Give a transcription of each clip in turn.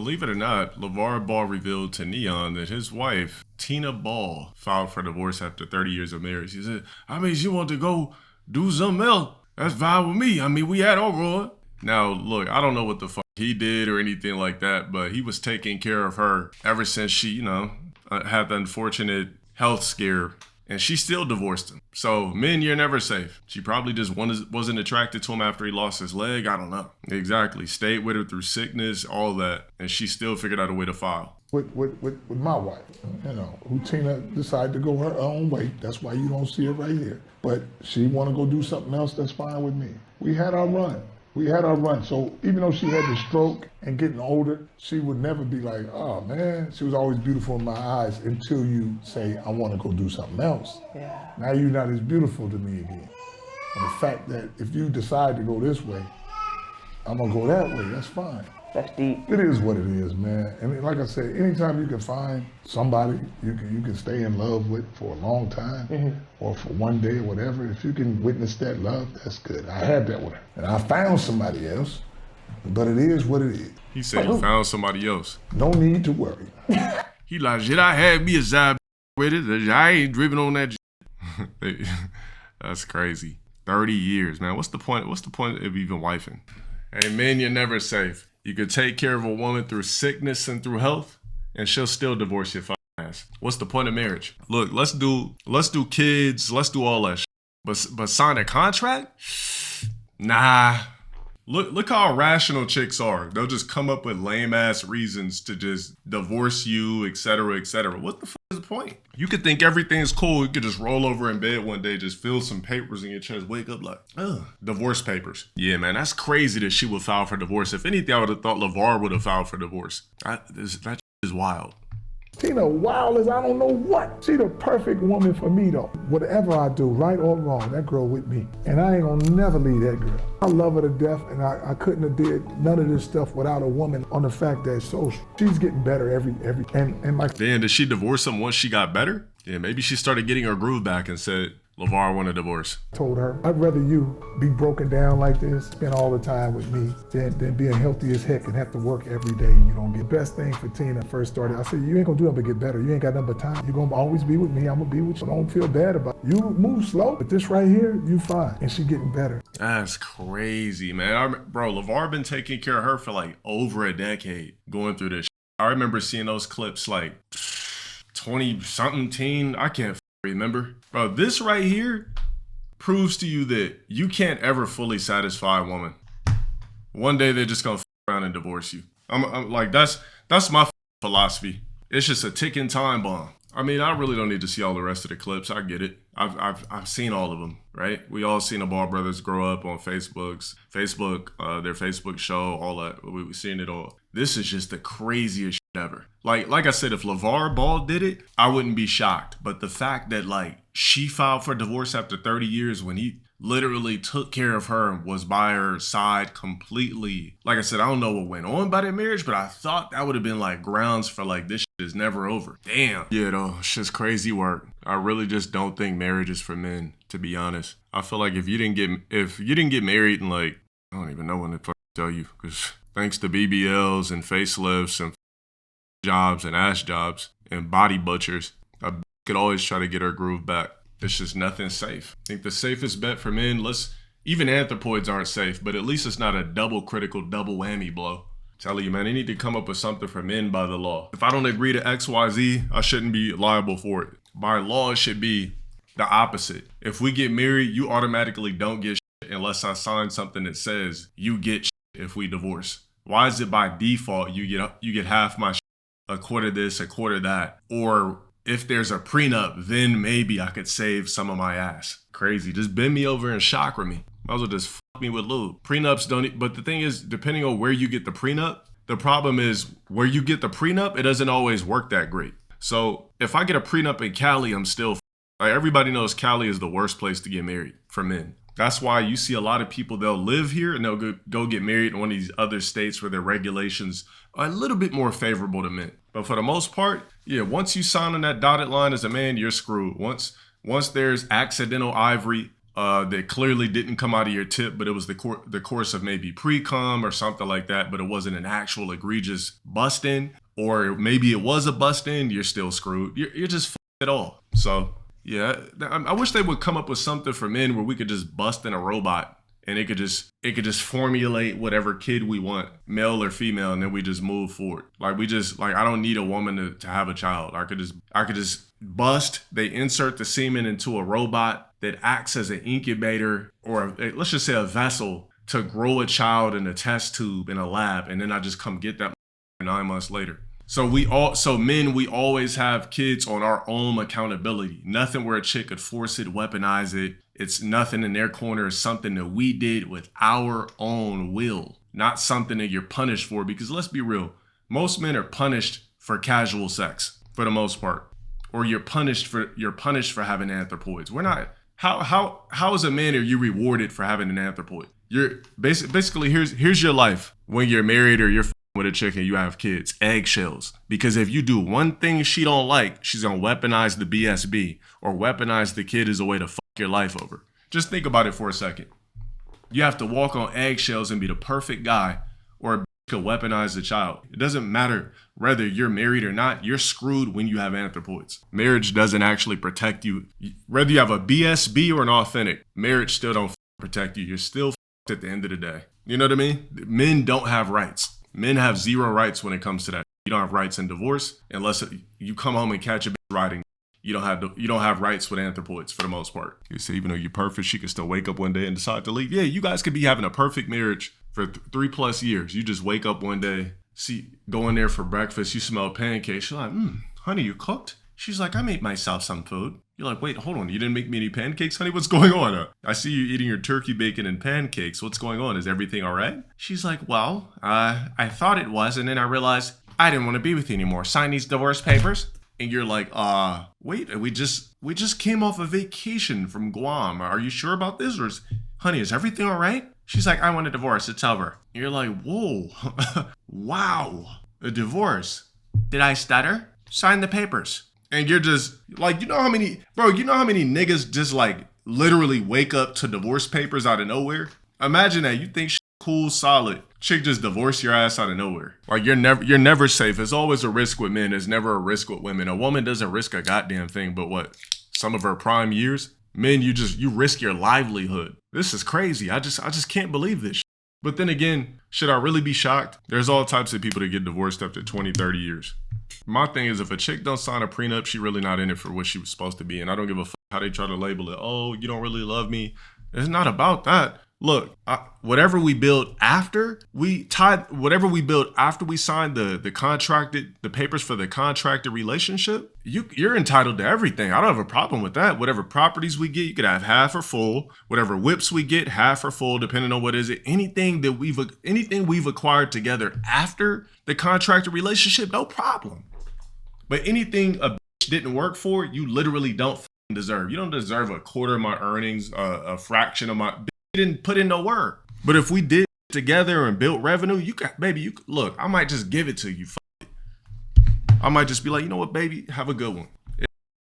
believe it or not, Lavar Ball revealed to Neon that his wife, Tina Ball, filed for divorce after 30 years of marriage. He said, she wanted to go do something else. That's fine with me. We had our run. Now, look, I don't know what the fuck he did or anything like that, but he was taking care of her ever since she, had the unfortunate health scare, and she still divorced him. So, men, you're never safe. She probably just wasn't attracted to him after he lost his leg. I don't know. Exactly. Stayed with her through sickness, all that, and she still figured out a way to file. With my wife, who Tina decided to go her own way. That's why you don't see her right here. But she want to go do something else, that's fine with me. We had our run. So even though she had the stroke and getting older, she would never be like, oh man, she was always beautiful in my eyes until you say, I want to go do something else. Yeah. Now you're not as beautiful to me again. And the fact that if you decide to go this way, I'm gonna go that way, that's fine. That's deep. It is what it is, man. And like I said, anytime you can find somebody you can stay in love with for a long time, or for one day or whatever, if you can witness that love, that's good. I had that with her. And I found somebody else, but it is what it is. He said he found somebody else. No need to worry. He like, shit, I had me a side with it. I ain't driven on that shit. That's crazy. 30 years, man. What's the point of even wifing? Hey, men, you're never safe. You could take care of a woman through sickness and through health, and she'll still divorce your fucking ass. What's the point of marriage? Look, let's do kids, let's do all that shit. But sign a contract? Nah. Look how irrational chicks are. They'll just come up with lame ass reasons to just divorce you, etc., etc. What the fuck is the point? You could think everything's cool. You could just roll over in bed one day, just feel some papers in your chest, wake up like, divorce papers. Yeah, man, that's crazy that she would file for divorce. If anything, I would have thought Lavar would have filed for divorce. That is wild. Tina wild as I don't know what. She the perfect woman for me though. Whatever I do, right or wrong, that girl with me. And I ain't gonna never leave that girl. I love her to death, and I couldn't have did none of this stuff without a woman on the fact that she's getting better every and my Damn, did she divorce him once she got better? Yeah, maybe she started getting her groove back and said, Lavar want a divorce. Told her, I'd rather you be broken down like this, spend all the time with me, than being healthy as heck and have to work every day and you don't get. Best thing for Tina first started, I said, you ain't gonna do nothing but get better. You ain't got nothing but time. You're gonna always be with me. I'm gonna be with you. Don't feel bad about it. You move slow, but this right here, you fine. And she getting better. That's crazy, man. Bro, Lavar been taking care of her for like over a decade going through this. I remember seeing those clips like 20-something teen. I can't remember. Bro, this right here proves to you that you can't ever fully satisfy a woman. One day they're just gonna around and divorce you. I'm like, that's my philosophy. It's just a ticking time bomb. I really don't need to see all the rest of the clips. I get it. I've seen all of them, right? We all seen the Ball brothers grow up on their Facebook show, all that. We've seen it all. This is just the craziest shit ever. Like I said, if Lavar Ball did it, I wouldn't be shocked. But the fact that she filed for divorce after 30 years when he literally took care of her and was by her side completely. Like I said, I don't know what went on by that marriage, but I thought that would have been grounds for this shit is never over. Damn. Yeah, though, it's just crazy work. I really just don't think marriage is for men, to be honest. I feel like if you didn't get married and I don't even know when to tell you, because thanks to BBLs and facelifts and jobs and ass jobs and body butchers, I could always try to get her groove back. It's just nothing safe. I think the safest bet for men, even anthropoids aren't safe, but at least it's not a double whammy blow. Tell you, man, they need to come up with something for men by the law. If I don't agree to XYZ, I shouldn't be liable for it. By law, it should be the opposite. If we get married, you automatically don't get shit unless I sign something that says you get shit if we divorce. Why is it by default you get half my shit, a quarter this, a quarter that, or if there's a prenup, then maybe I could save some of my ass. Crazy. Just bend me over and chakra me. Might as well just fuck me with lube. Prenups don't, but the thing is, depending on where you get the prenup, the problem is where you get the prenup, it doesn't always work that great. So if I get a prenup in Cali, I'm still, everybody knows Cali is the worst place to get married for men. That's why you see a lot of people, they'll live here and they'll go get married in one of these other states where their regulations are a little bit more favorable to men. But for the most part, yeah, once you sign on that dotted line as a man, you're screwed. Once there's accidental ivory, that clearly didn't come out of your tip, but it was the course of maybe pre-cum or something like that, but it wasn't an actual egregious bust-in, or maybe it was a bust-in, you're still screwed. You're just f***ed it all. So, yeah, I wish they would come up with something for men where we could just bust in a robot and it could just formulate whatever kid we want, male or female, and then we just move forward. Like I don't need a woman to have a child. I could just bust. They insert the semen into a robot that acts as an incubator, or let's just say a vessel to grow a child in a test tube in a lab, and then I just come get that 9 months later. So men, we always have kids on our own accountability. Nothing where a chick could force it, weaponize it. It's nothing in their corner. It's something that we did with our own will, not something that you're punished for. Because let's be real, most men are punished for casual sex for the most part, or you're punished for having anthropoids. We're not. How as a man are you rewarded for having an anthropoid? You're basically here's your life when you're married or you're with a chick and you have kids. Eggshells. Because if you do one thing she don't like, she's gonna weaponize the BSB or weaponize the kid as a way to fuck your life over. Just think about it for a second. You have to walk on eggshells and be the perfect guy, or a bitch could weaponize the child. It doesn't matter whether you're married or not, you're screwed when you have anthropoids. Marriage doesn't actually protect you. Whether you have a BSB or an authentic, marriage still don't protect you. You're still at the end of the day. You know what I mean? Men don't have rights. Men have zero rights when it comes to that. You don't have rights in divorce unless you come home and catch a bitch riding. You don't have rights with anthropoids for the most part. You see, even though you're perfect, she could still wake up one day and decide to leave. Yeah, you guys could be having a perfect marriage for 3+ years. You just wake up one day, go in there for breakfast, you smell pancakes. You're like, honey, you cooked? She's like, I made myself some food. You're like, wait, hold on. You didn't make me any pancakes, honey? What's going on? I see you eating your turkey bacon and pancakes. What's going on? Is everything all right? She's like, well, I thought it was. And then I realized I didn't want to be with you anymore. Sign these divorce papers. And you're like, wait, we just came off a vacation from Guam. Are you sure about this? Or honey, is everything all right? She's like, I want a divorce. It's over. And you're like, whoa, wow, a divorce. Did I stutter? Sign the papers. And you're just like, you know how many niggas just like literally wake up to divorce papers out of nowhere? Imagine that. You think cool, solid. Chick just divorce your ass out of nowhere. Like you're never safe. There's always a risk with men. There's never a risk with women. A woman doesn't risk a goddamn thing, but what? Some of her prime years? Men, you risk your livelihood. This is crazy. I just can't believe this. But then again, should I really be shocked? There's all types of people that get divorced after 20, 30 years. My thing is, if a chick don't sign a prenup, she really not in it for what she was supposed to be. And I don't give a fuck how they try to label it. Oh, you don't really love me. It's not about that. Look, whatever we build after we signed the papers for the contracted relationship, you're entitled to everything. I don't have a problem with that. Whatever properties we get, you could have half or full. Whatever whips we get, half or full, depending on what is it. Anything we've acquired together after the contracted relationship, no problem. But anything a bitch didn't work for, you literally don't deserve. You don't deserve a quarter of my earnings, a fraction of my. Didn't put in no work. But if we did together and built revenue, look, I might just give it to you. I might just be like, you know what, baby, have a good one.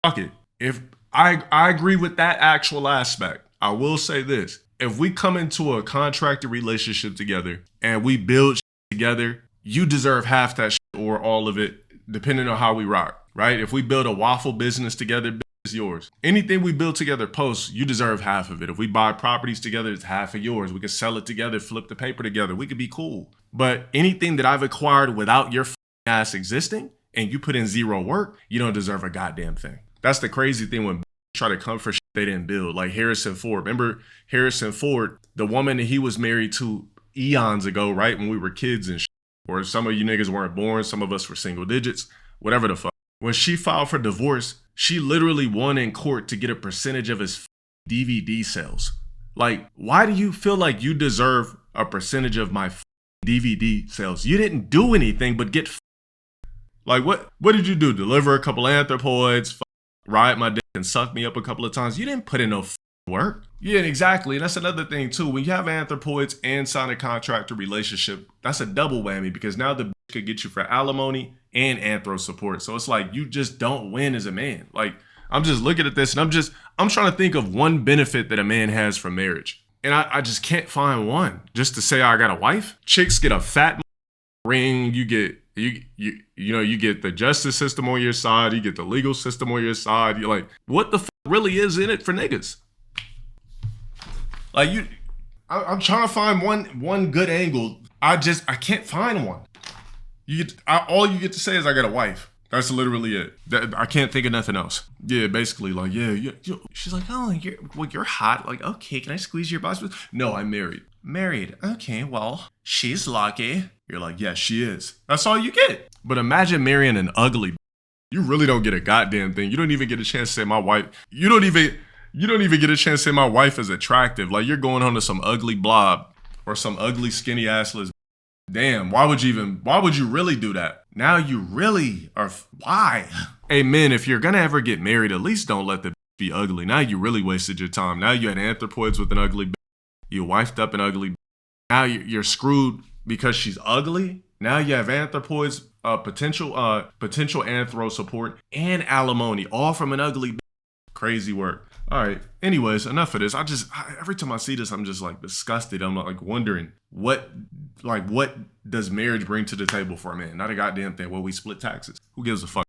Fuck it. If I agree with that actual aspect, I will say this. If we come into a contracted relationship together and we build together, you deserve half that or all of it, depending on how we rock, right? If we build a waffle business together, is yours. Anything we build together post, you deserve half of it. If we buy properties together, it's half of yours. We can sell it together, flip the paper together. We could be cool. But anything that I've acquired without your ass existing and you put in zero work, you don't deserve a goddamn thing. That's the crazy thing when try to come for shit they didn't build. Like Harrison Ford. Remember Harrison Ford, the woman that he was married to eons ago, right? When we were kids and shit. Or some of you niggas weren't born. Some of us were single digits. Whatever the fuck. When she filed for divorce, she literally won in court to get a percentage of his DVD sales. Like, why do you feel like you deserve a percentage of my DVD sales? You didn't do anything but get like, what did you do? Deliver a couple anthropoids, ride my dick and suck me up a couple of times? You didn't put in no work. Yeah, exactly. And that's another thing too. When you have anthropoids and sign a contract or relationship, that's a double whammy because now the bitch could get you for alimony and anthro support. So it's like you just don't win as a man. Like I'm just looking at this and I'm trying to think of one benefit that a man has from marriage. And I just can't find one. Just to say I got a wife. Chicks get a fat ring. You get you get the justice system on your side. You get the legal system on your side. You're like, what the really is in it for niggas? Like I'm trying to find one good angle. I can't find one. All you get to say is I got a wife. That's literally it. I can't think of nothing else. Yeah, basically, like, yeah. She's like, oh, you're hot. Like, okay, can I squeeze your box? No, I'm married. Married. Okay, well, she's lucky. You're like, yeah, she is. That's all you get. But imagine marrying an ugly. You really don't get a goddamn thing. You don't even get a chance to say my wife. You don't even get a chance to say my wife is attractive. Like, you're going home to some ugly blob or some ugly skinny assless. Damn, why would you really do that? Now you really are, why? Hey men, if you're gonna ever get married, at least don't let the be ugly. Now you really wasted your time. Now you had anthropoids with an ugly you wifed up an ugly now you're screwed because she's ugly. Now you have anthropoids, potential anthro support and alimony, all from an ugly crazy work. All right. Anyways, enough of this. Every time I see this, I'm just like disgusted. I'm like wondering what does marriage bring to the table for a man? Not a goddamn thing. Well, we split taxes. Who gives a fuck?